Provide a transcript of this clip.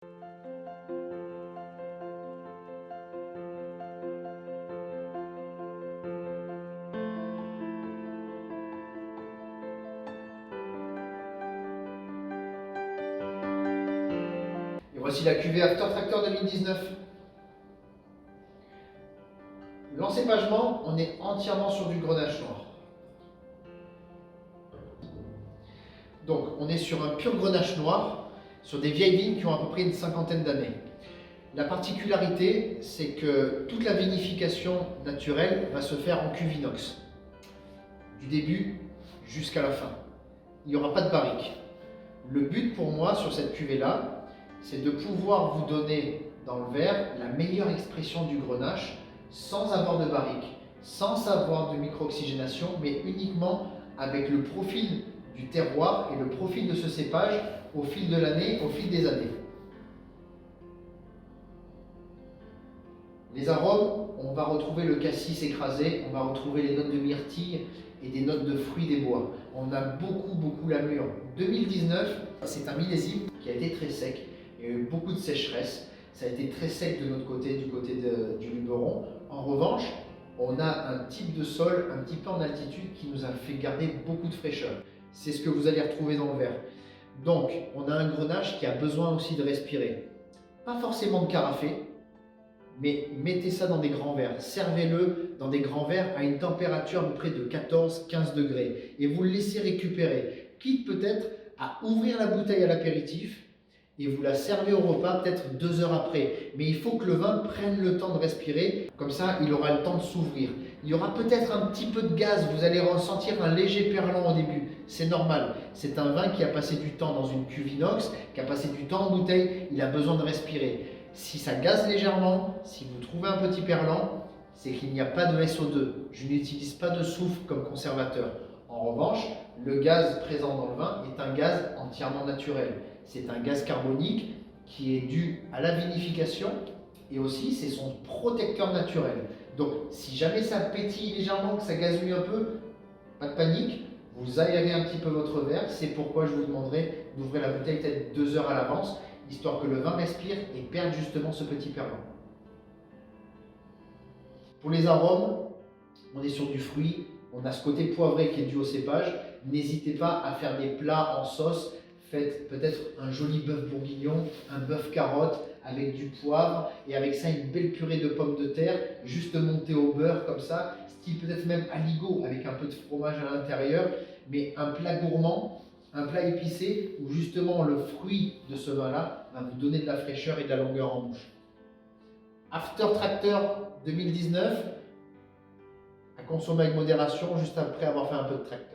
Et voici la cuvée After Tractor 2019. L'encépagement, on est entièrement sur du grenache noir. Donc on est sur un pur grenache noir, sur des vieilles vignes qui ont à peu près une cinquantaine d'années. La particularité, c'est que toute la vinification naturelle va se faire en cuve inox, du début jusqu'à la fin. Il n'y aura pas de barrique. Le but pour moi sur cette cuvée-là, c'est de pouvoir vous donner dans le verre la meilleure expression du grenache sans avoir de barrique, sans avoir de micro-oxygénation, mais uniquement avec le profil du terroir et le profil de ce cépage au fil de l'année, au fil des années. Les arômes, on va retrouver le cassis écrasé, on va retrouver les notes de myrtille et des notes de fruits des bois. On a beaucoup la mûre. 2019, c'est un millésime qui a été très sec. Il y a eu beaucoup de sécheresse. Ça a été très sec de notre côté, du côté du Luberon. En revanche, on a un type de sol un petit peu en altitude qui nous a fait garder beaucoup de fraîcheur. C'est ce que vous allez retrouver dans le verre. Donc, on a un grenache qui a besoin aussi de respirer. Pas forcément de carafer, mais mettez ça dans des grands verres. Servez-le dans des grands verres à une température à peu près de 14-15 degrés. Et vous le laissez récupérer. Quitte peut-être à ouvrir la bouteille à l'apéritif et vous la servez au repas peut-être 2 heures après. Mais il faut que le vin prenne le temps de respirer, comme ça il aura le temps de s'ouvrir. Il y aura peut-être un petit peu de gaz, vous allez ressentir un léger perlant au début, c'est normal. C'est un vin qui a passé du temps dans une cuve inox, qui a passé du temps en bouteille, il a besoin de respirer. Si ça gaze légèrement, si vous trouvez un petit perlant, c'est qu'il n'y a pas de SO2. Je n'utilise pas de soufre comme conservateur. En revanche, le gaz présent dans le vin est un gaz entièrement naturel. C'est un gaz carbonique qui est dû à la vinification et aussi c'est son protecteur naturel. Donc si jamais ça pétille légèrement, que ça gazouille un peu, pas de panique, vous aérez un petit peu votre verre. C'est pourquoi je vous demanderai d'ouvrir la bouteille peut-être 2 heures à l'avance, histoire que le vin respire et perde justement ce petit perlant. Pour les arômes, on est sur du fruit, on a ce côté poivré qui est dû au cépage. N'hésitez pas à faire des plats en sauce. Faites peut-être un joli bœuf bourguignon, un bœuf carotte avec du poivre et avec ça une belle purée de pommes de terre, juste montée au beurre comme ça, style peut-être même aligot avec un peu de fromage à l'intérieur, mais un plat gourmand, un plat épicé où justement le fruit de ce vin-là va vous donner de la fraîcheur et de la longueur en bouche. After Tractor 2019, à consommer avec modération juste après avoir fait un peu de tracteur.